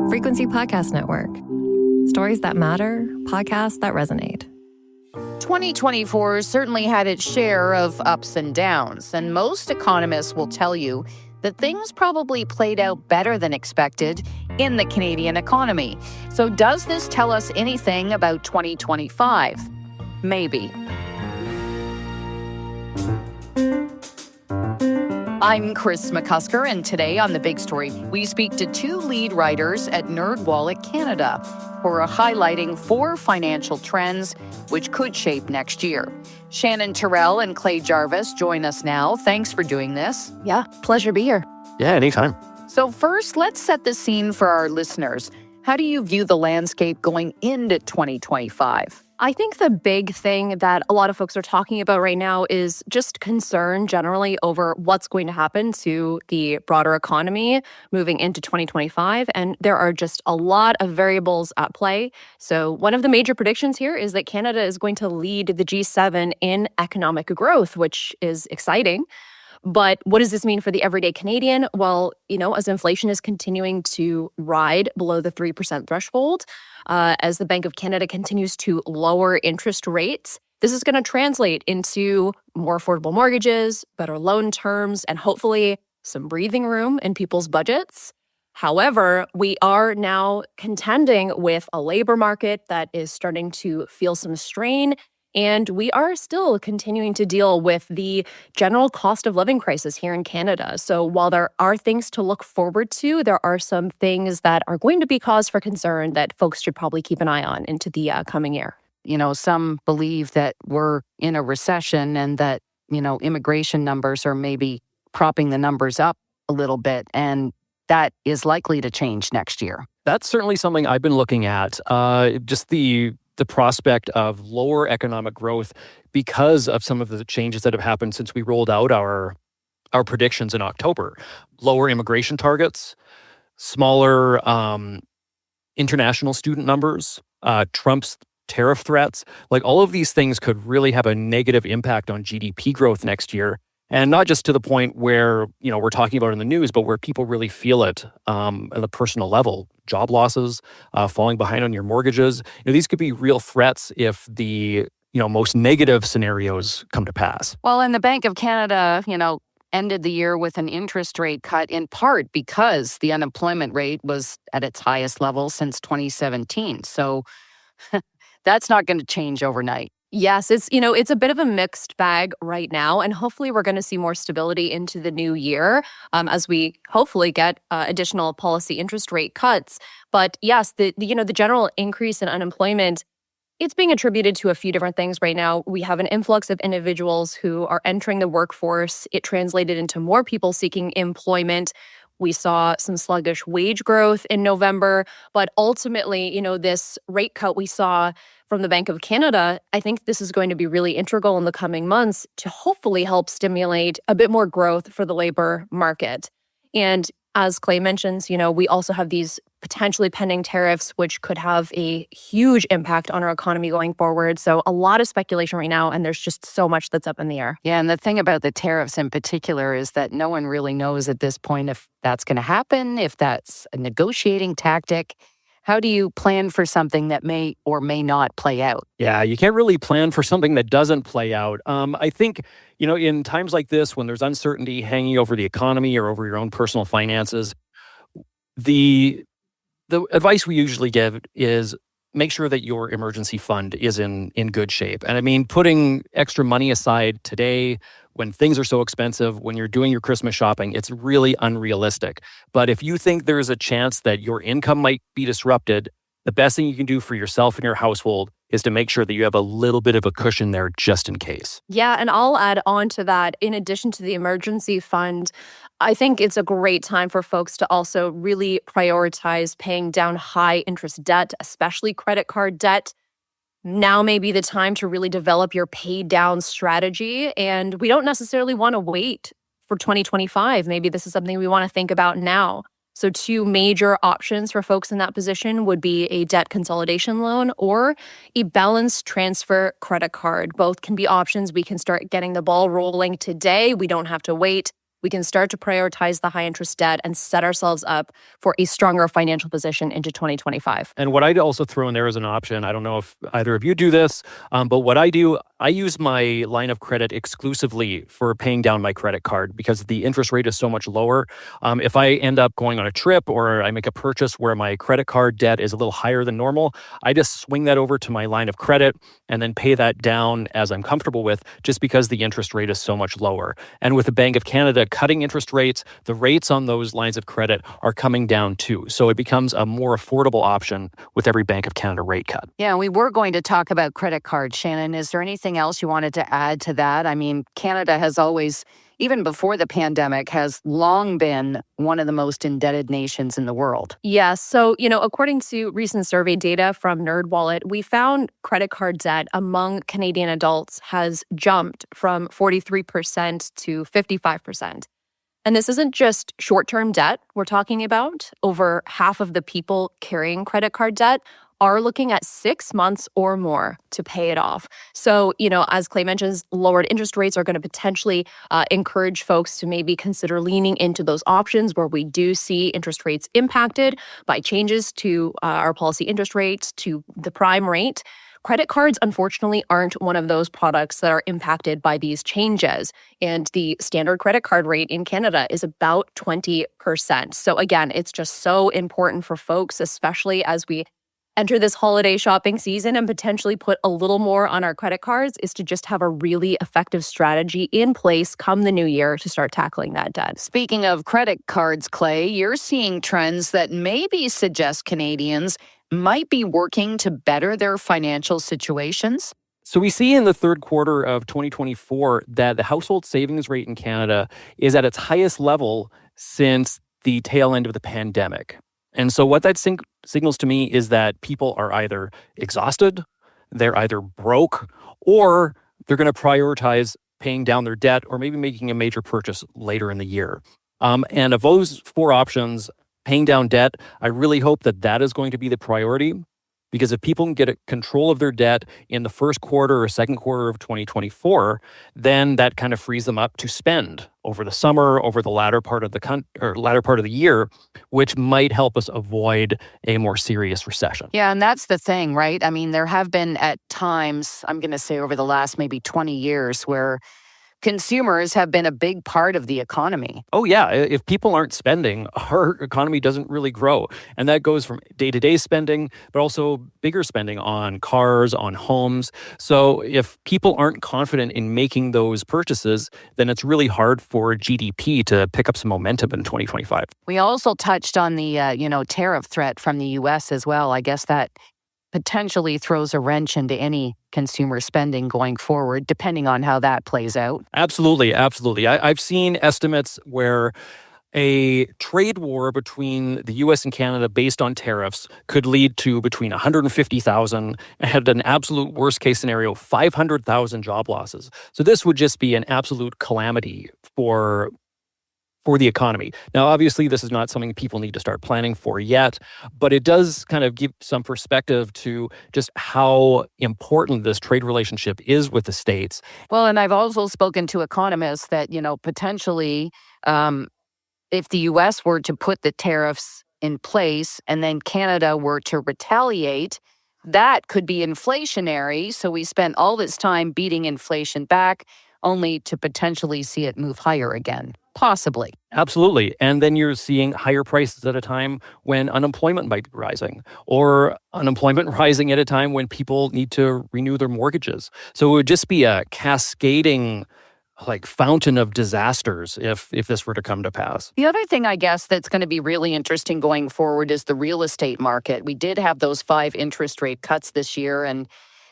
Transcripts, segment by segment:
Frequency Podcast Network. Stories that matter, podcasts that resonate. 2024 certainly had its share of ups and downs, and most economists will tell you that things probably played out better than expected in the Canadian economy. So does this tell us anything about 2025? Maybe. I'm Kris McCusker, and today on The Big Story, we speak to two lead writers at NerdWallet Canada who are highlighting 4 financial trends which could shape next year. Shannon Terrell and Clay Jarvis join us now. Thanks for doing this. Yeah, pleasure to be here. Yeah, anytime. So first, let's set the scene for our listeners. How do you view the landscape going into 2025? I think the big thing that a lot of folks are talking about right now is just concern generally over what's going to happen to the broader economy moving into 2025. And there are just a lot of variables at play. So one of the major predictions here is that Canada is going to lead the G7 in economic growth, which is exciting. But what does this mean for the everyday Canadian? Well, as inflation is continuing to ride below the 3% threshold, as the Bank of Canada continues to lower interest rates, this is going to translate into more affordable mortgages, better loan terms, and hopefully some breathing room in people's budgets. However, we are now contending with a labor market that is starting to feel some strain. And we are still continuing to deal with the general cost of living crisis here in Canada. So while there are things to look forward to, there are some things that are going to be cause for concern that folks should probably keep an eye on into the coming year. Some believe that we're in a recession and that, immigration numbers are maybe propping the numbers up a little bit, and that is likely to change next year. That's certainly something I've been looking at. Just the prospect of lower economic growth because of some of the changes that have happened since we rolled out our predictions in October. Lower immigration targets, smaller international student numbers, Trump's tariff threats. Like all of these things could really have a negative impact on GDP growth next year. And not just to the point where, we're talking about in the news, but where people really feel it at a personal level. Job losses, falling behind on your mortgages. These could be real threats if the, most negative scenarios come to pass. Well, and the Bank of Canada, ended the year with an interest rate cut in part because the unemployment rate was at its highest level since 2017. So that's not going to change overnight. Yes, it's a bit of a mixed bag right now, and hopefully we're going to see more stability into the new year as we hopefully get additional policy interest rate cuts. But yes, the general increase in unemployment, it's being attributed to a few different things right now. We have an influx of individuals who are entering the workforce. It translated into more people seeking employment. We saw some sluggish wage growth in November, but ultimately, this rate cut we saw from the Bank of Canada, I think this is going to be really integral in the coming months to hopefully help stimulate a bit more growth for the labor market. And as Clay mentions, we also have these potentially pending tariffs, which could have a huge impact on our economy going forward. So a lot of speculation right now, and there's just so much that's up in the air. Yeah, and the thing about the tariffs in particular is that no one really knows at this point if that's going to happen, if that's a negotiating tactic. How do you plan for something that may or may not play out? Yeah, you can't really plan for something that doesn't play out. I think, in times like this, when there's uncertainty hanging over the economy or over your own personal finances, the advice we usually give is make sure that your emergency fund is in good shape. And I mean, putting extra money aside today when things are so expensive, when you're doing your Christmas shopping, it's really unrealistic. But if you think there's a chance that your income might be disrupted, the best thing you can do for yourself and your household is to make sure that you have a little bit of a cushion there just in case. Yeah, and I'll add on to that. In addition to the emergency fund, I think it's a great time for folks to also really prioritize paying down high interest debt, especially credit card debt. Now may be the time to really develop your pay down strategy. And we don't necessarily want to wait for 2025. Maybe this is something we want to think about now. So 2 major options for folks in that position would be a debt consolidation loan or a balance transfer credit card. Both can be options. We can start getting the ball rolling today. We don't have to wait. we can start to prioritize the high interest debt and set ourselves up for a stronger financial position into 2025. And what I'd also throw in there as an option, I don't know if either of you do this, but what I do, I use my line of credit exclusively for paying down my credit card because the interest rate is so much lower. If I end up going on a trip or I make a purchase where my credit card debt is a little higher than normal, I just swing that over to my line of credit and then pay that down as I'm comfortable with, just because the interest rate is so much lower. And with the Bank of Canada cutting interest rates, the rates on those lines of credit are coming down too. So it becomes a more affordable option with every Bank of Canada rate cut. Yeah, we were going to talk about credit cards. Shannon, is there anything else you wanted to add to that? I mean, Canada has always, even before the pandemic, has long been one of the most indebted nations in the world. Yeah. So, according to recent survey data from NerdWallet, we found credit card debt among Canadian adults has jumped from 43% to 55%. And this isn't just short-term debt we're talking about. Over half of the people carrying credit card debt are looking at 6 months or more to pay it off. So, as Clay mentions, lowered interest rates are going to potentially encourage folks to maybe consider leaning into those options where we do see interest rates impacted by changes to our policy interest rates, to the prime rate. Credit cards, unfortunately, aren't one of those products that are impacted by these changes. And the standard credit card rate in Canada is about 20%. So again, it's just so important for folks, especially as we enter this holiday shopping season and potentially put a little more on our credit cards, is to just have a really effective strategy in place come the new year to start tackling that debt. Speaking of credit cards, Clay, you're seeing trends that maybe suggest Canadians might be working to better their financial situations. So we see in the third quarter of 2024 that the household savings rate in Canada is at its highest level since the tail end of the pandemic. And so what that signals to me is that people are either exhausted, they're either broke, or they're going to prioritize paying down their debt or maybe making a major purchase later in the year. And of those four options, paying down debt, I really hope that that is going to be the priority, because if people can get control of their debt in the first quarter or second quarter of 2024, then that kind of frees them up to spend over the summer, over the latter part of the year, which might help us avoid a more serious recession. Yeah, and that's the thing, right? I mean, there have been at times, I'm going to say over the last maybe 20 years, where consumers have been a big part of the economy. Oh, yeah. If people aren't spending, our economy doesn't really grow. And that goes from day-to-day spending, but also bigger spending on cars, on homes. So if people aren't confident in making those purchases, then it's really hard for GDP to pick up some momentum in 2025. We also touched on the, tariff threat from the U.S. as well. I guess that potentially throws a wrench into any consumer spending going forward, depending on how that plays out. Absolutely. I've seen estimates where a trade war between the U.S. and Canada based on tariffs could lead to between 150,000 and an absolute worst case scenario, 500,000 job losses. So this would just be an absolute calamity for the economy. Now, obviously, this is not something people need to start planning for yet, but it does kind of give some perspective to just how important this trade relationship is with the States. Well, and I've also spoken to economists that, potentially, if the U.S. were to put the tariffs in place and then Canada were to retaliate, that could be inflationary. So we spent all this time beating inflation back, only to potentially see it move higher again. Possibly. Absolutely. And then you're seeing higher prices at a time when unemployment might be rising, or unemployment rising at a time when people need to renew their mortgages. So it would just be a cascading fountain of disasters if this were to come to pass. The other thing, I guess, that's going to be really interesting going forward is the real estate market. We did have those 5 interest rate cuts this year, and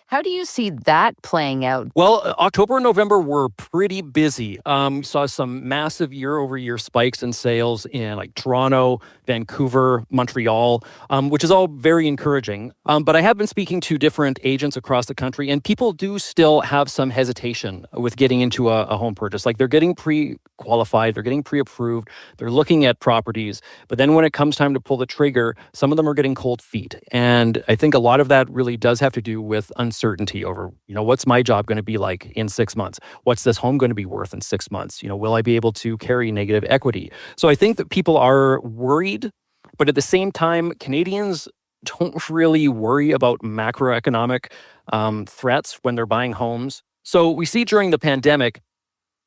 how do you see that playing out? Well, October and November were pretty busy. We saw some massive year-over-year spikes in sales in Toronto, Vancouver, Montreal, which is all very encouraging. But I have been speaking to different agents across the country, and people do still have some hesitation with getting into a home purchase. They're getting pre-qualified, they're getting pre-approved, they're looking at properties. But then when it comes time to pull the trigger, some of them are getting cold feet. And I think a lot of that really does have to do with uncertainty uncertainty over, what's my job going to be like in 6 months? What's this home going to be worth in 6 months? Will I be able to carry negative equity? So I think that people are worried, but at the same time, Canadians don't really worry about macroeconomic threats when they're buying homes. So we see during the pandemic,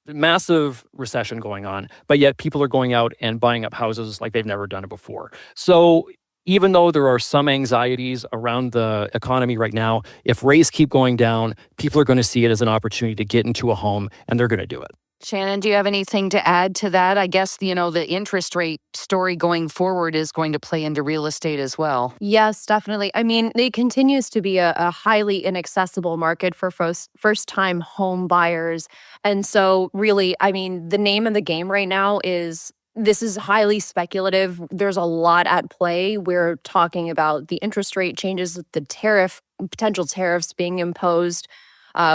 massive recession going on, but yet people are going out and buying up houses like they've never done it before. So even though there are some anxieties around the economy right now, if rates keep going down, people are going to see it as an opportunity to get into a home, and they're going to do it. Shannon, do you have anything to add to that? I guess, the interest rate story going forward is going to play into real estate as well. Yes, definitely. I mean, it continues to be a highly inaccessible market for first-time home buyers. And so really, I mean, the name of the game right now is this is highly speculative. There's a lot at play. We're talking about the interest rate changes, the potential tariffs being imposed.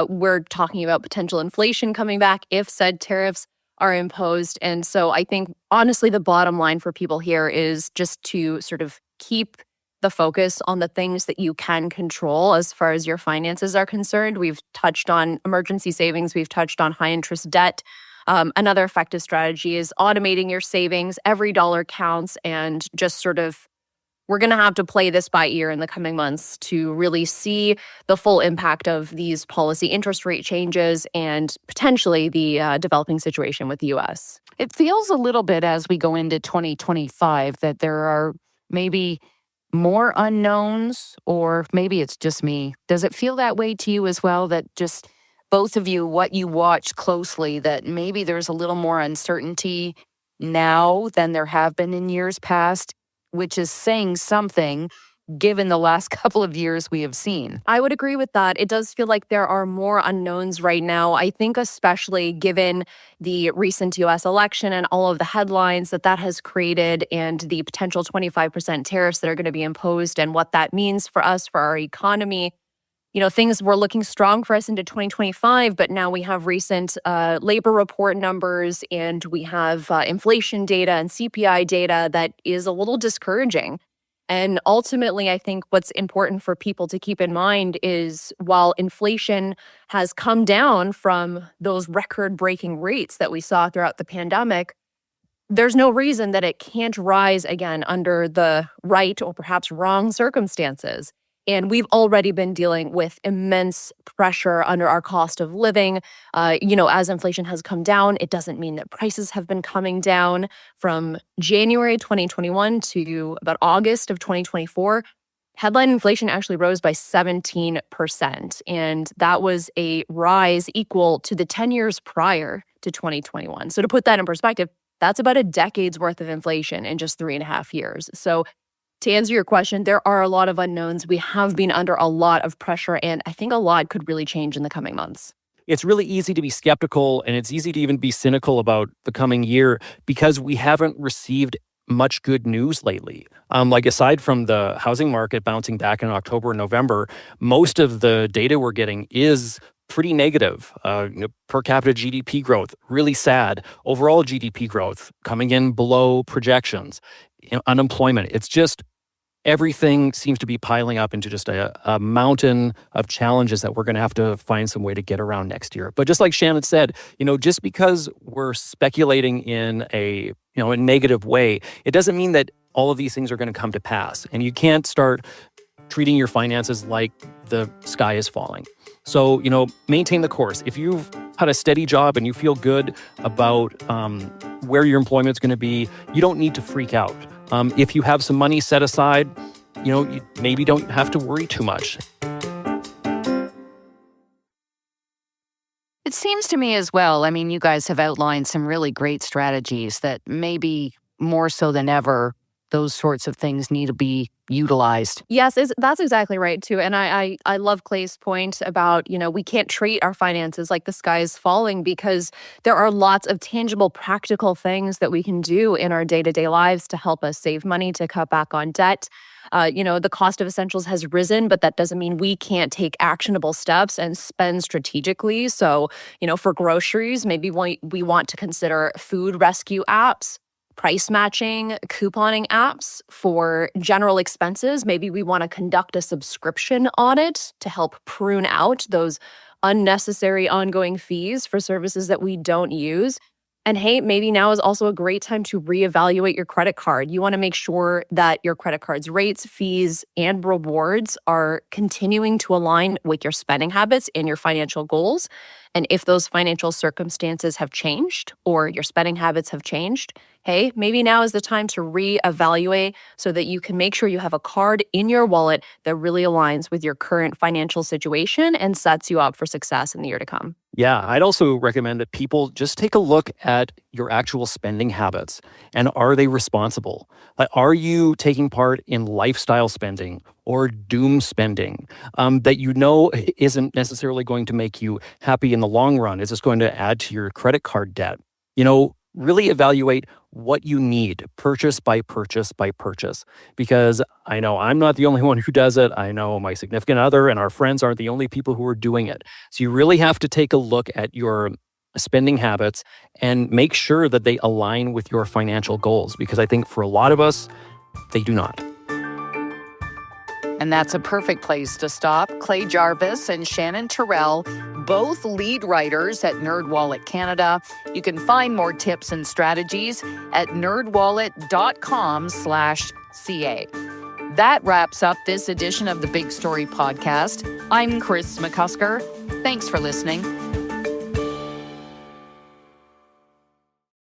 We're talking about potential inflation coming back if said tariffs are imposed. And so I think, honestly, the bottom line for people here is just to sort of keep the focus on the things that you can control as far as your finances are concerned. We've touched on emergency savings. We've touched on high interest debt. Another effective strategy is automating your savings. Every dollar counts, and just sort of we're going to have to play this by ear in the coming months to really see the full impact of these policy interest rate changes and potentially the developing situation with the U.S. It feels a little bit as we go into 2025 that there are maybe more unknowns, or maybe it's just me. Does it feel that way to you as well, that just both of you, what you watch closely, that maybe there's a little more uncertainty now than there have been in years past, which is saying something given the last couple of years we have seen? I would agree with that. It does feel like there are more unknowns right now. I think especially given the recent U.S. election and all of the headlines that has created, and the potential 25% tariffs that are going to be imposed, and what that means for us, for our economy. Things were looking strong for us into 2025, but now we have recent labor report numbers, and we have inflation data and CPI data that is a little discouraging. And ultimately, I think what's important for people to keep in mind is, while inflation has come down from those record-breaking rates that we saw throughout the pandemic, there's no reason that it can't rise again under the right or perhaps wrong circumstances. And we've already been dealing with immense pressure under our cost of living. As inflation has come down, it doesn't mean that prices have been coming down. From January 2021 to about August of 2024, headline inflation actually rose by 17%. And that was a rise equal to the 10 years prior to 2021. So to put that in perspective, that's about a decade's worth of inflation in just 3.5 years. So to answer your question, there are a lot of unknowns. We have been under a lot of pressure, and I think a lot could really change in the coming months. It's really easy to be skeptical, and it's easy to even be cynical about the coming year because we haven't received much good news lately. Aside from the housing market bouncing back in October and November, most of the data we're getting is pretty negative. Per capita GDP growth, really sad. Overall GDP growth coming in below projections. Unemployment, it's just everything seems to be piling up into just a mountain of challenges that we're going to have to find some way to get around next year. But just like Shannon said, just because we're speculating in a negative way, it doesn't mean that all of these things are going to come to pass. And you can't start treating your finances like the sky is falling. So, maintain the course. If you've had a steady job and you feel good about where your employment's going to be, you don't need to freak out. If you have some money set aside, you maybe don't have to worry too much. It seems to me as well, you guys have outlined some really great strategies that maybe more so than ever, those sorts of things need to be utilized. Yes, that's exactly right, too. And I love Clay's point about, we can't treat our finances like the sky is falling, because there are lots of tangible, practical things that we can do in our day-to-day lives to help us save money, to cut back on debt. The cost of essentials has risen, but that doesn't mean we can't take actionable steps and spend strategically. So, for groceries, maybe we want to consider food rescue apps, price matching, couponing apps for general expenses. Maybe we want to conduct a subscription audit to help prune out those unnecessary ongoing fees for services that we don't use. And hey, maybe now is also a great time to reevaluate your credit card. You want to make sure that your credit card's rates, fees, and rewards are continuing to align with your spending habits and your financial goals. And if those financial circumstances have changed or your spending habits have changed, hey, maybe now is the time to reevaluate so that you can make sure you have a card in your wallet that really aligns with your current financial situation and sets you up for success in the year to come. Yeah, I'd also recommend that people just take a look at your actual spending habits and are they responsible? Like, are you taking part in lifestyle spending or doom spending that you know isn't necessarily going to make you happy in the long run? Is this going to add to your credit card debt? Really evaluate what you need, purchase by purchase by purchase, because I know I'm not the only one who does it. I know my significant other and our friends aren't the only people who are doing it. So you really have to take a look at your spending habits and make sure that they align with your financial goals, because I think for a lot of us, they do not. And that's a perfect place to stop. Clay Jarvis and Shannon Terrell, both lead writers at NerdWallet Canada. You can find more tips and strategies at nerdwallet.com/ca. That wraps up this edition of the Big Story Podcast. I'm Kris McCusker. Thanks for listening.